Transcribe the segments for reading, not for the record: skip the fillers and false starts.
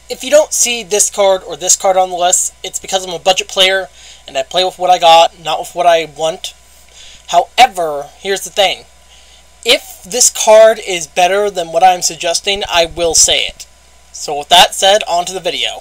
if you don't see this card or this card on the list, it's because I'm a budget player and I play with what I got, not with what I want. However, here's the thing. If this card is better than what I'm suggesting, I will say it. So with that said, on to the video.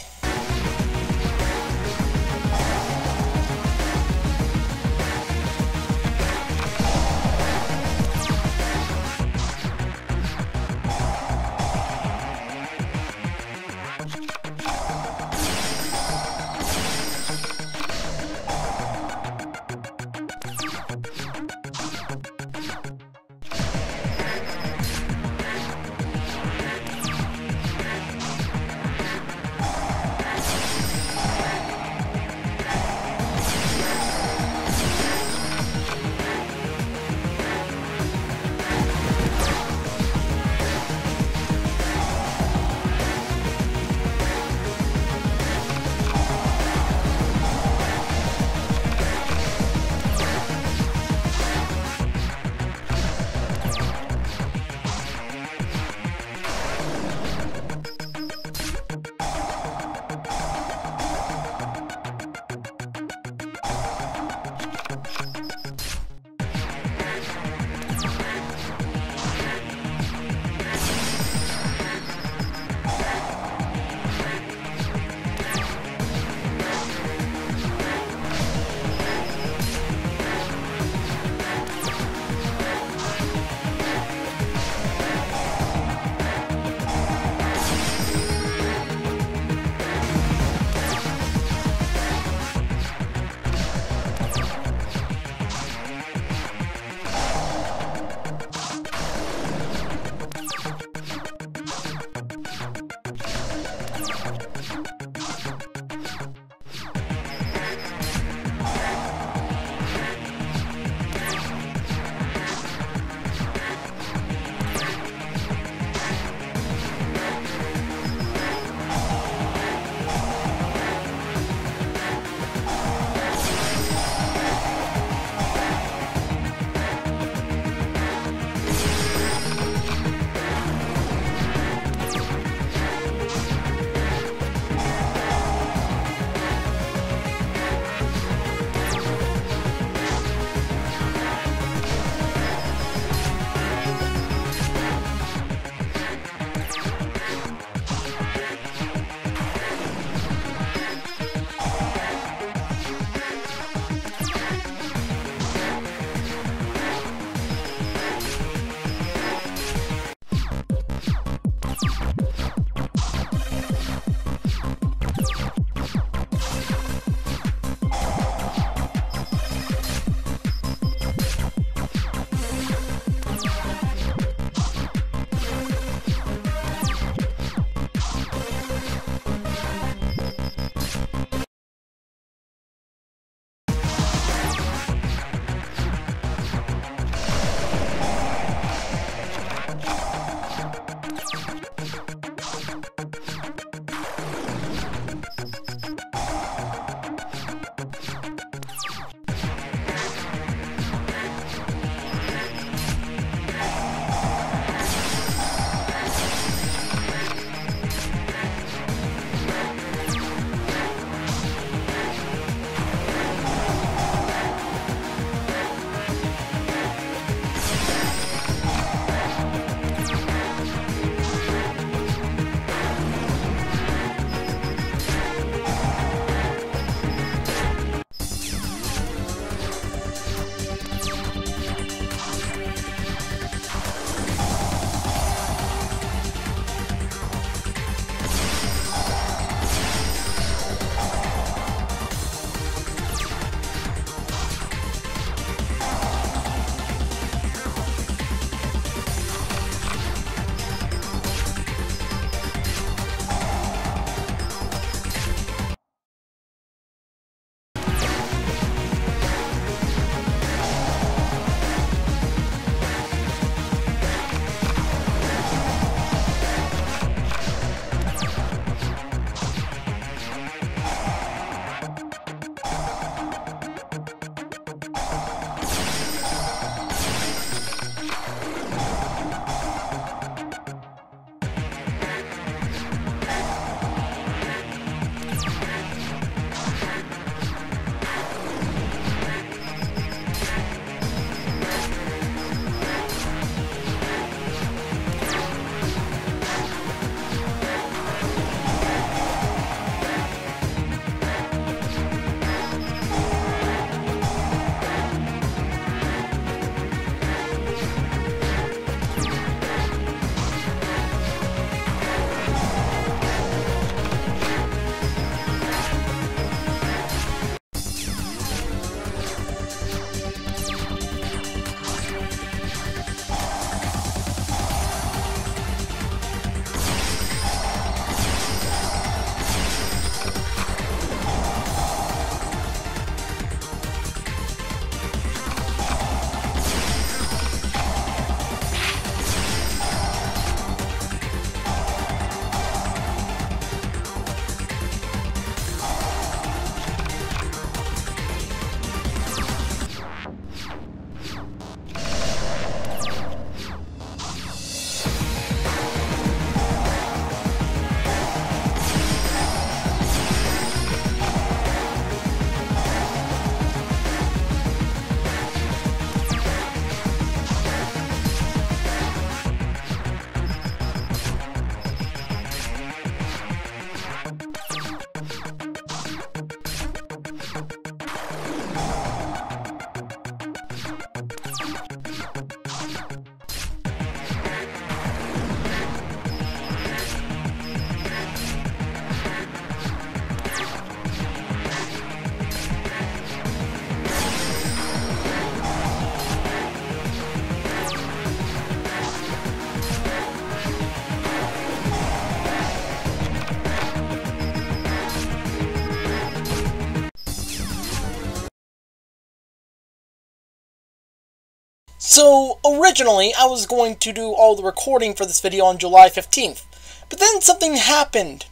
So, originally, I was going to do all the recording for this video on July 15th, but then something happened.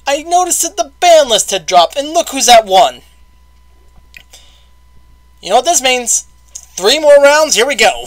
I noticed that the ban list had dropped, and look who's at 1. You know what this means? 3 more rounds, here we go.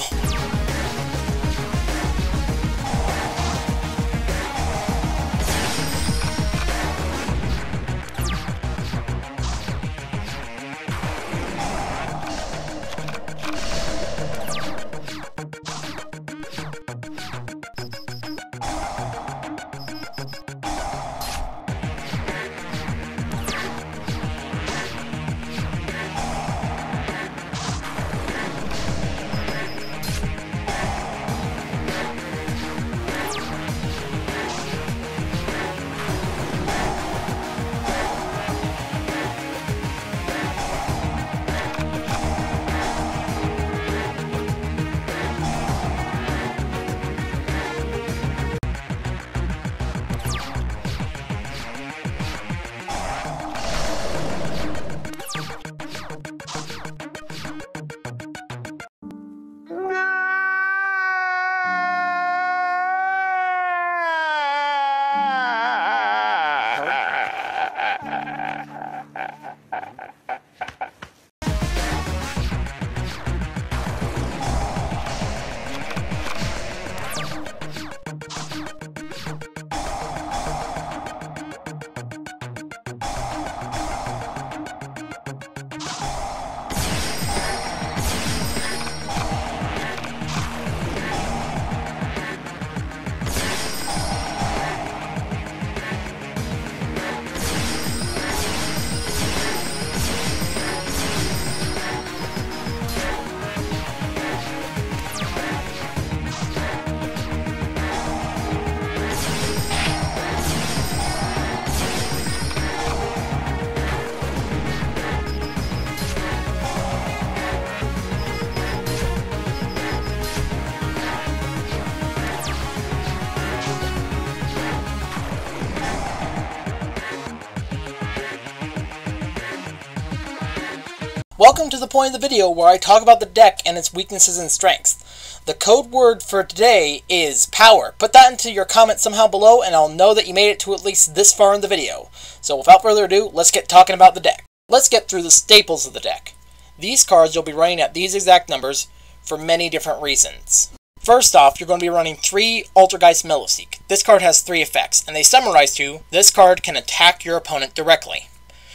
Welcome to the point of the video where I talk about the deck and its weaknesses and strengths. The code word for today is power. Put that into your comments somehow below and I'll know that you made it to at least this far in the video. So without further ado, let's get talking about the deck. Let's get through the staples of the deck. These cards you'll be running at these exact numbers for many different reasons. First off, you're going to be running 3 Altergeist Mellowseek. This card has 3 effects, and they summarize to, this card can attack your opponent directly.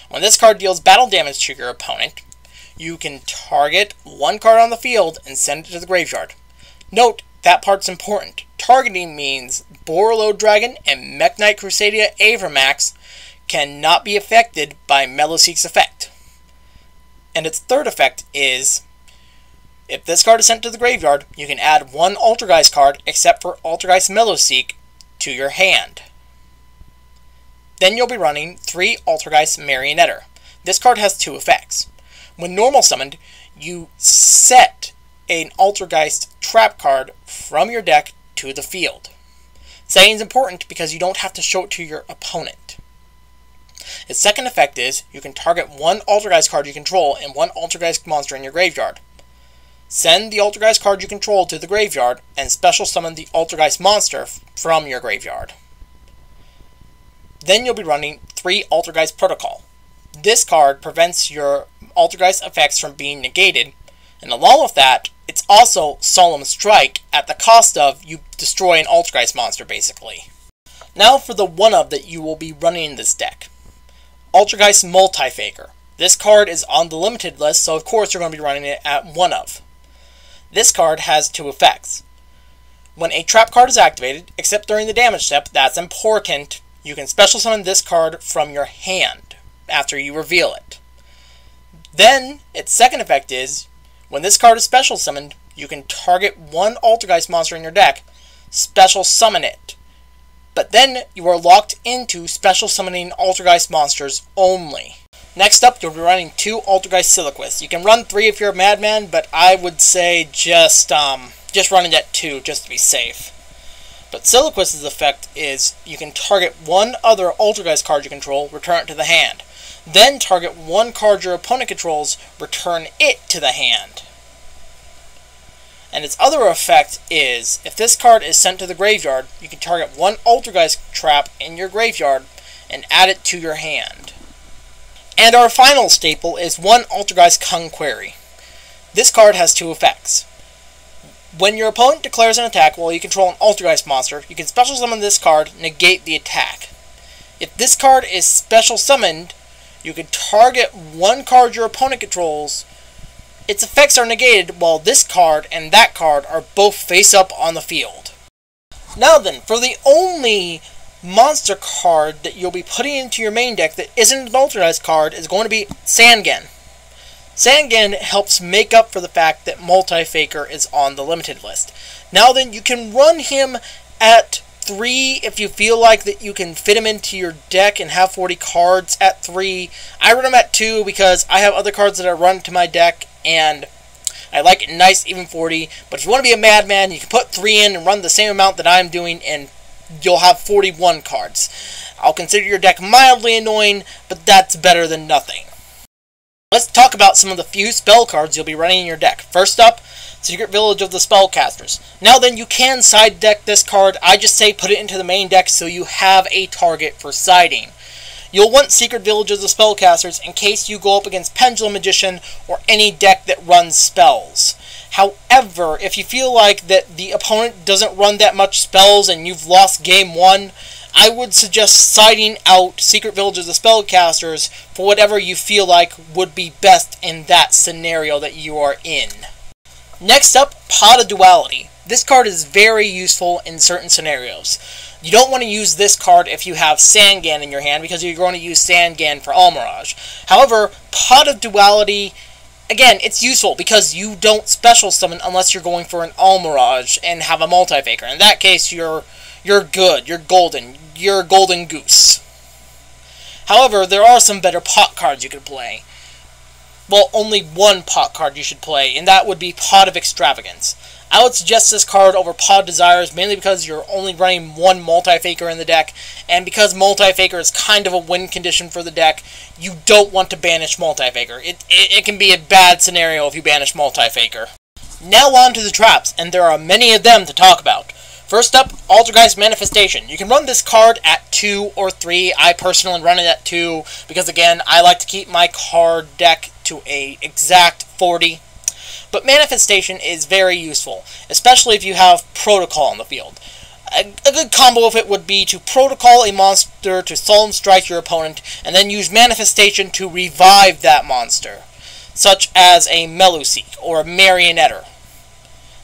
When this card deals battle damage to your opponent, you can target 1 card on the field and send it to the graveyard. Note, that part's important. Targeting means Borreload Dragon and Mech Knight Crusadia Avermax cannot be affected by Mellowseek's effect. And its third effect is, if this card is sent to the graveyard, you can add 1 Altergeist card except for Altergeist Mellowseek to your hand. Then you'll be running 3 Altergeist Marionetter. This card has 2 effects. When normal summoned, you set an Altergeist trap card from your deck to the field. Setting is important because you don't have to show it to your opponent. Its second effect is, you can target 1 Altergeist card you control and 1 Altergeist monster in your graveyard. Send the Altergeist card you control to the graveyard and special summon the Altergeist monster from your graveyard. Then you'll be running 3 Altergeist Protocol. This card prevents your Altergeist effects from being negated, and along with that, it's also Solemn Strike at the cost of you destroy an Altergeist monster, basically. Now for the one-of that you will be running in this deck. Altergeist Multifaker. This card is on the limited list, so of course you're going to be running it at one-of. This card has 2 effects. When a trap card is activated, except during the damage step, that's important, you can special summon this card from your hand after you reveal it. Then, its second effect is, when this card is special summoned, you can target 1 Altergeist monster in your deck, special summon it. But then, you are locked into special summoning Altergeist monsters only. Next up, you'll be running 2 Altergeist Siliquists. You can run 3 if you're a madman, but I would say just run it at 2, just to be safe. But Siliquist's effect is, you can target 1 other Altergeist card you control, return it to the hand. Then target 1 card your opponent controls, return it to the hand. And its other effect is, if this card is sent to the graveyard, you can target one Altergeist trap in your graveyard and add it to your hand. And our final staple is one Altergeist Conquery. This card has two effects. When your opponent declares an attack while you control an Altergeist monster, you can special summon this card, negate the attack. If this card is special summoned, you can target one card your opponent controls. Its effects are negated while this card and that card are both face up on the field. Now then, for the only monster card that you'll be putting into your main deck that isn't an Altergeist card is going to be Sangan. Sangan helps make up for the fact that Multi-Faker is on the limited list. Now then, you can run him at 3 if you feel like that you can fit him into your deck and have 40 cards at 3. I run him at 2 because I have other cards that I run to my deck and I like it nice even 40. But if you want to be a madman, you can put 3 in and run the same amount that I'm doing and you'll have 41 cards. I'll consider your deck mildly annoying, but that's better than nothing. Let's talk about some of the few spell cards you'll be running in your deck. First up, Secret Village of the Spellcasters. Now then, you can side deck this card. I just say put it into the main deck so you have a target for siding. You'll want Secret Village of the Spellcasters in case you go up against Pendulum Magician or any deck that runs spells. However, if you feel like that the opponent doesn't run that much spells and you've lost game 1, I would suggest siding out Secret Village of the Spellcasters for whatever you feel like would be best in that scenario that you are in. Next up, Pot of Duality. This card is very useful in certain scenarios. You don't want to use this card if you have Sangan in your hand because you're going to use Sangan for Almirage. However, Pot of Duality, again, it's useful because you don't special summon unless you're going for an Almirage and have a Multi-Faker. In that case, you're good, you're golden, you're a golden goose. However, there are some better pot cards you could play. Well, only one pot card you should play, and that would be Pot of Extravagance. I would suggest this card over Pot of Desires, mainly because you're only running one Multi-Faker in the deck, and because Multi-Faker is kind of a win condition for the deck, you don't want to banish Multi-Faker. It can be a bad scenario if you banish Multi-Faker. Now on to the traps, and there are many of them to talk about. First up, Altergeist Manifestation. You can run this card at 2 or 3. I personally run it at 2 because, again, I like to keep my card deck to a exact 40. But Manifestation is very useful, especially if you have Protocol on the field. A good combo of it would be to Protocol a monster to Solemn Strike your opponent, and then use Manifestation to revive that monster, such as a Meluseek or a Marionetter.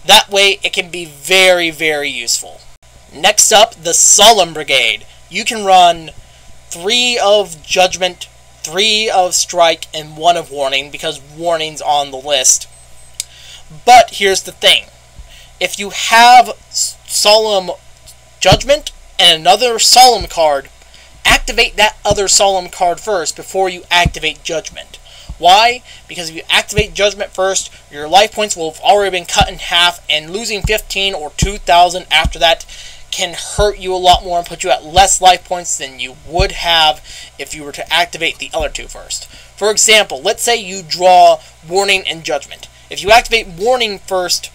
That way, it can be very, very useful. Next up, the Solemn Brigade. You can run 3 of Judgment, 3 of Strike, and 1 of Warning, because Warning's on the list. But here's the thing. If you have Solemn Judgment and another Solemn card, activate that other Solemn card first before you activate Judgment. Why? Because if you activate Judgment first, your life points will have already been cut in half, and losing 15 or 2,000 after that can hurt you a lot more and put you at less life points than you would have if you were to activate the other 2 first. For example, let's say you draw Warning and Judgment. If you activate Warning first,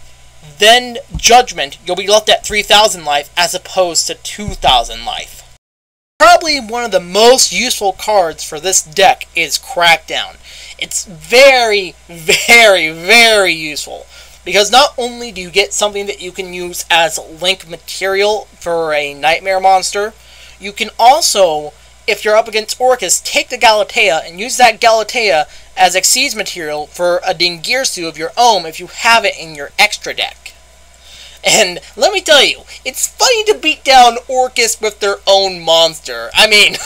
then Judgment, you'll be left at 3,000 life as opposed to 2,000 life. Probably one of the most useful cards for this deck is Crackdown. It's very, very, very useful, because not only do you get something that you can use as link material for a Nightmare monster, you can also, if you're up against Orcus, take the Galatea and use that Galatea as Xyz material for a Dingirsu of your own if you have it in your extra deck. And let me tell you, it's funny to beat down Orcus with their own monster. I mean,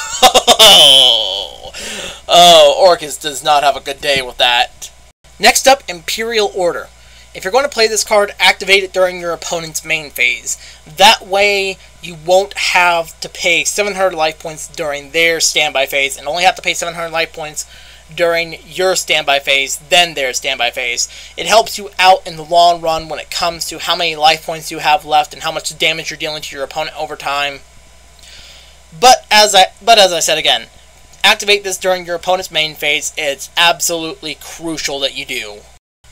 Orcus does not have a good day with that. Next up, Imperial Order. If you're going to play this card, activate it during your opponent's main phase. That way, you won't have to pay 700 life points during their standby phase, and only have to pay 700 life points during your standby phase, then their standby phase. It helps you out in the long run when it comes to how many life points you have left and how much damage you're dealing to your opponent over time. But as I said again, activate this during your opponent's main phase. It's absolutely crucial that you do.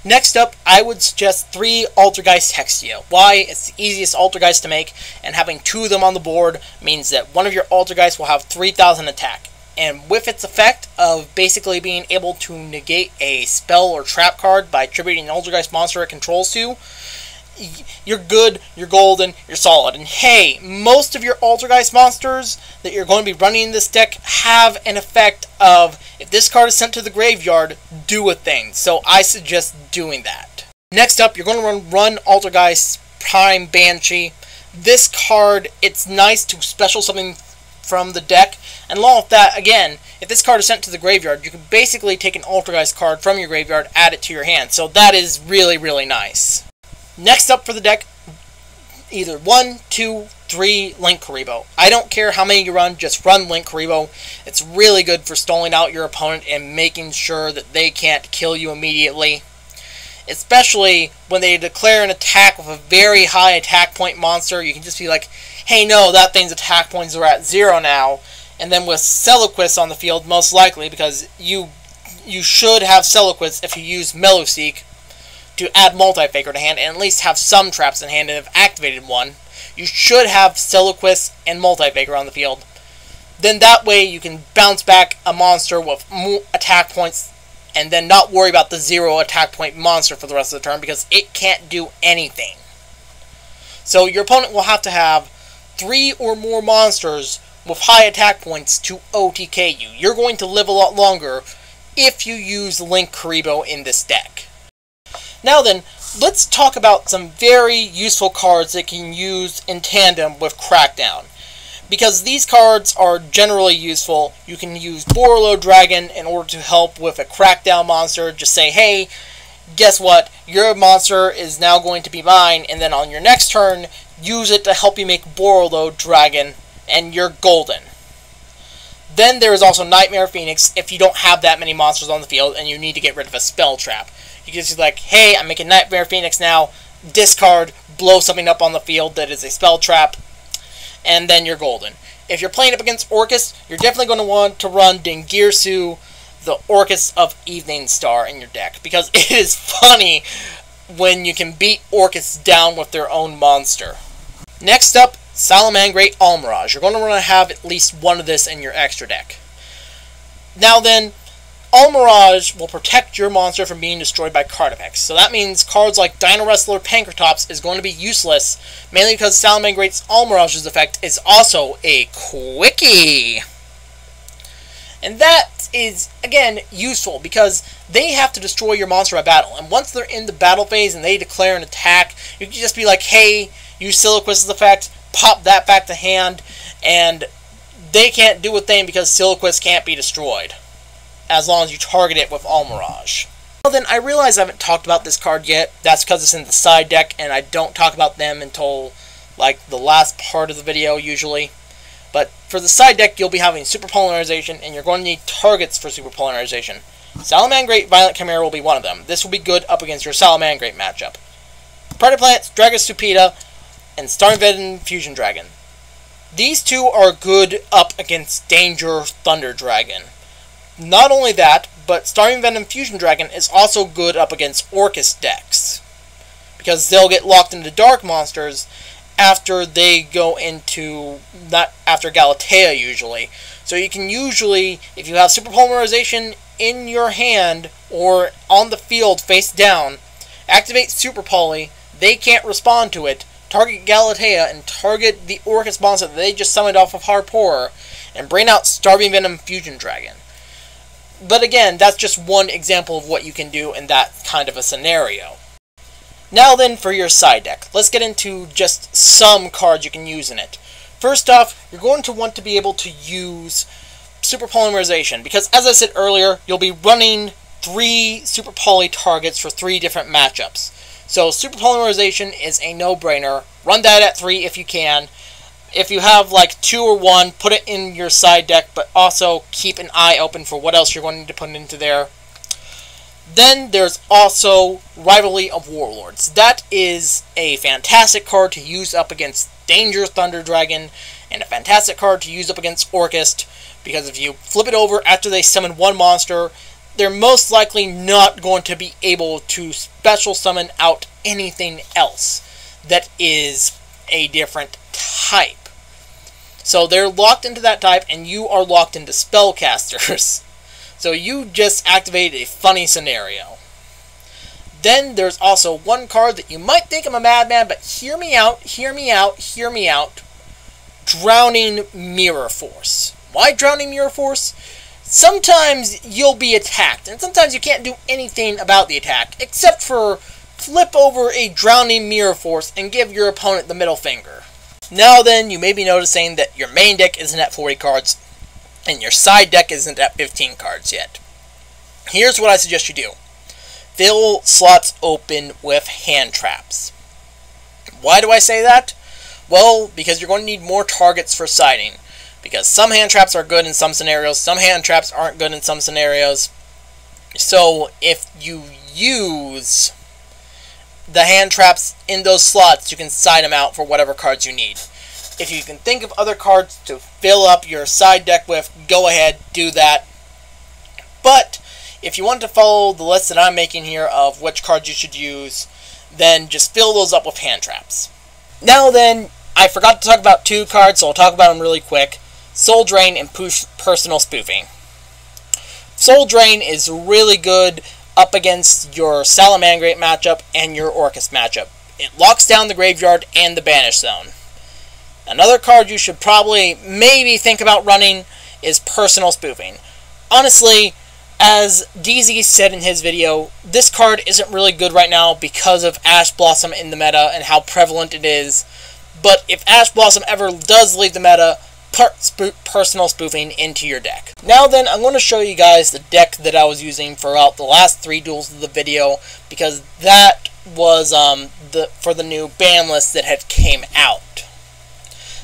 Next up, I would suggest 3 Altergeist Hextia. Why? It's the easiest Altergeist to make, and having 2 of them on the board means that one of your Altergeists will have 3,000 attack. And with its effect of basically being able to negate a spell or trap card by attributing an Altergeist monster it controls to, you're good, you're golden, you're solid. And hey, most of your Altergeist monsters that you're going to be running in this deck have an effect of, if this card is sent to the graveyard, do a thing. So I suggest doing that. Next up, you're going to run Altergeist Prime Banshee. This card, it's nice to special something from the deck, and along with that, again, if this card is sent to the graveyard, you can basically take an Altergeist card from your graveyard, add it to your hand. So that is really, really nice. Next up for the deck, either 1, 2, 3 Link Karibo. I don't care how many you run, just run Link Karibo. It's really good for stalling out your opponent and making sure that they can't kill you immediately. Especially when they declare an attack with a very high attack point monster, you can just be like, hey, no, that thing's attack points are at 0 now. And then with Celiquis on the field, most likely, because you should have Celiquis if you use Meluseek to add Multi-Faker to hand, and at least have some traps in hand and have activated one. You should have Celiquis and Multi-Faker on the field. Then that way you can bounce back a monster with more attack points and then not worry about the 0 attack point monster for the rest of the turn because it can't do anything. So your opponent will have to have 3 or more monsters with high attack points to OTK you. You're going to live a lot longer if you use Link Karibo in this deck. Now then, let's talk about some very useful cards that you can use in tandem with Crackdown. Because these cards are generally useful, you can use Borreload Dragon in order to help with a Crackdown monster. Just say, hey, guess what? Your monster is now going to be mine, and then on your next turn, use it to help you make Borreload Dragon, and you're golden. Then there is also Nightmare Phoenix if you don't have that many monsters on the field and you need to get rid of a spell trap. You can just be like, hey, I'm making Nightmare Phoenix now, discard, blow something up on the field that is a spell trap, and then you're golden. If you're playing up against Orcus, you're definitely going to want to run Dingirsu, the Orcus of Evening Star, in your deck, because it is funny when you can beat Orcus down with their own monster. Next up, Salamangreat Almirage. You're going to want to have at least one of this in your extra deck. Now then, Almirage will protect your monster from being destroyed by card effects. So that means cards like Dino Wrestler Pankratops is going to be useless, mainly because Salamangreat's Almirage's effect is also a quickie. And that is, again, useful because they have to destroy your monster by battle. And once they're in the battle phase and they declare an attack, you can just be like, hey, use Celiquis' effect, pop that back to hand, and they can't do a thing because Celiquis can't be destroyed, as long as you target it with Almirage. Well then, I realize I haven't talked about this card yet. That's because it's in the side deck, and I don't talk about them until, like, the last part of the video, usually. But for the side deck, you'll be having Super Polarization, and you're going to need targets for Super Polarization. Salamangreat Violent Chimera will be one of them. This will be good up against your Salamangreat matchup. Predator Plants, Dragostupida, and Starry Venom Fusion Dragon. These two are good up against Danger Thunder Dragon. Not only that, but Starry Venom Fusion Dragon is also good up against Orcus decks, because they'll get locked into dark monsters after they go into, not after Galatea usually. So you can usually, if you have Super Polarization in your hand or on the field face down, activate Super Poly, they can't respond to it, target Galatea and target the Orcus monster that they just summoned off of Harpor, and bring out Starving Venom Fusion Dragon. But again, that's just one example of what you can do in that kind of a scenario. Now then, for your side deck, let's get into just some cards you can use in it. First off, you're going to want to be able to use Super Polymerization, because as I said earlier, you'll be running 3 Super Poly targets for 3 different matchups. So Super Polymerization is a no-brainer. Run that at 3 if you can. If you have like 2 or 1, put it in your side deck, but also keep an eye open for what else you're going to put into there. Then there's also Rivalry of Warlords. That is a fantastic card to use up against Danger Thunder Dragon, and a fantastic card to use up against Orcus, because if you flip it over after they summon one monster, they're most likely not going to be able to special summon out anything else that is a different type. So they're locked into that type, and you are locked into spellcasters. So you just activated a funny scenario. Then there's also one card that you might think I'm a madman, but hear me out, hear me out, hear me out. Drowning Mirror Force. Why Drowning Mirror Force? Sometimes you'll be attacked, and sometimes you can't do anything about the attack, except for flip over a Drowning Mirror Force and give your opponent the middle finger. Now then, you may be noticing that your main deck isn't at 40 cards, and your side deck isn't at 15 cards yet. Here's what I suggest you do. Fill slots open with hand traps. Why do I say that? Well, because you're going to need more targets for siding. Because some hand traps are good in some scenarios, some hand traps aren't good in some scenarios. So, if you use the hand traps in those slots, you can side them out for whatever cards you need. If you can think of other cards to fill up your side deck with, go ahead, do that. But if you want to follow the list that I'm making here of which cards you should use, then just fill those up with hand traps. Now then, I forgot to talk about two cards, so I'll talk about them really quick. Soul Drain and Personal Spoofing. Soul Drain is really good up against your Salamangreat matchup and your Orcust matchup. It locks down the graveyard and the banish zone. Another card you should probably maybe think about running is Personal Spoofing. Honestly, as DZ said in his video, this card isn't really good right now because of Ash Blossom in the meta and how prevalent it is. But if Ash Blossom ever does leave the meta, put Personal Spoofing into your deck. Now then, I'm going to show you guys the deck that I was using throughout the last 3 duels of the video, because that was for the new ban list that had came out.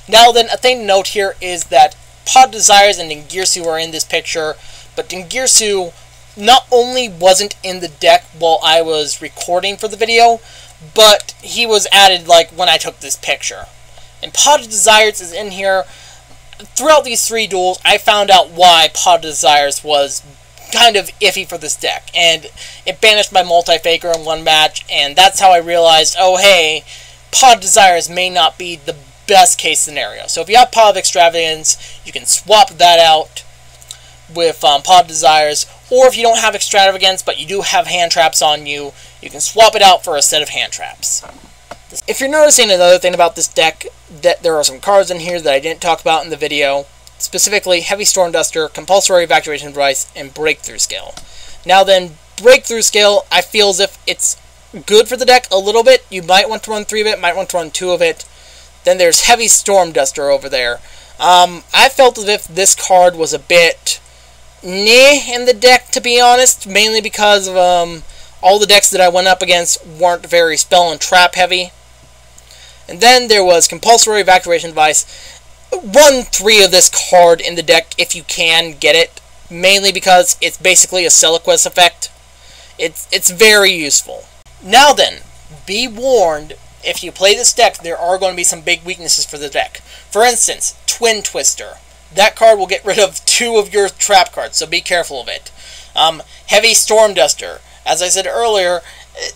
Now then, a thing to note here is that Pod Desires and Dingirsu are in this picture, but Dingirsu not only wasn't in the deck while I was recording for the video, but he was added like when I took this picture. And Pod Desires is in here. Throughout these 3 duels, I found out why Pod Desires was kind of iffy for this deck, and it banished my multi-faker in one match, and that's how I realized, oh hey, Pod Desires may not be the best case scenario. So if you have Pod of Extravagance, you can swap that out with Pod Desires, or if you don't have Extravagance but you do have hand traps on you, you can swap it out for a set of hand traps. If you're noticing another thing about this deck, that there are some cards in here that I didn't talk about in the video, specifically Heavy Storm Duster, Compulsory Evacuation Device, and Breakthrough Skill. Now then, Breakthrough Skill, I feel as if it's good for the deck a little bit. You might want to run 3 of it, might want to run 2 of it. Then there's Heavy Storm Duster over there. I felt as if this card was a bit in the deck, to be honest, mainly because of all the decks that I went up against weren't very spell and trap heavy. And then there was Compulsory Evacuation Device. Run 3 of this card in the deck if you can get it, mainly because it's basically a Seliquest effect. It's very useful. Now then, be warned, if you play this deck, there are going to be some big weaknesses for the deck. For instance, Twin Twister. That card will get rid of 2 of your trap cards, so be careful of it. Heavy Storm Duster. As I said earlier,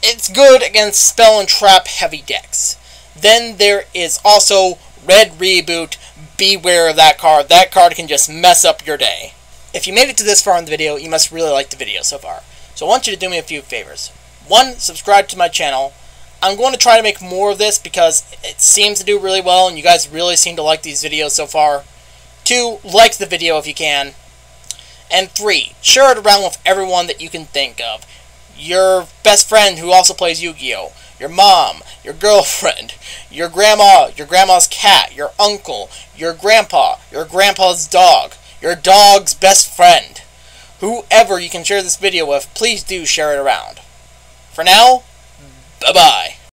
it's good against spell and trap heavy decks. Then there is also Red Reboot. Beware of that card. That card can just mess up your day. If you made it to this far in the video, you must really like the video so far. So I want you to do me a few favors. 1, subscribe to my channel. I'm going to try to make more of this because it seems to do really well and you guys really seem to like these videos so far. 2, like the video if you can. And 3, share it around with everyone that you can think of. Your best friend who also plays Yu-Gi-Oh! Your mom, your girlfriend, your grandma, your grandma's cat, your uncle, your grandpa, your grandpa's dog, your dog's best friend. Whoever you can share this video with, please do share it around. For now, bye-bye.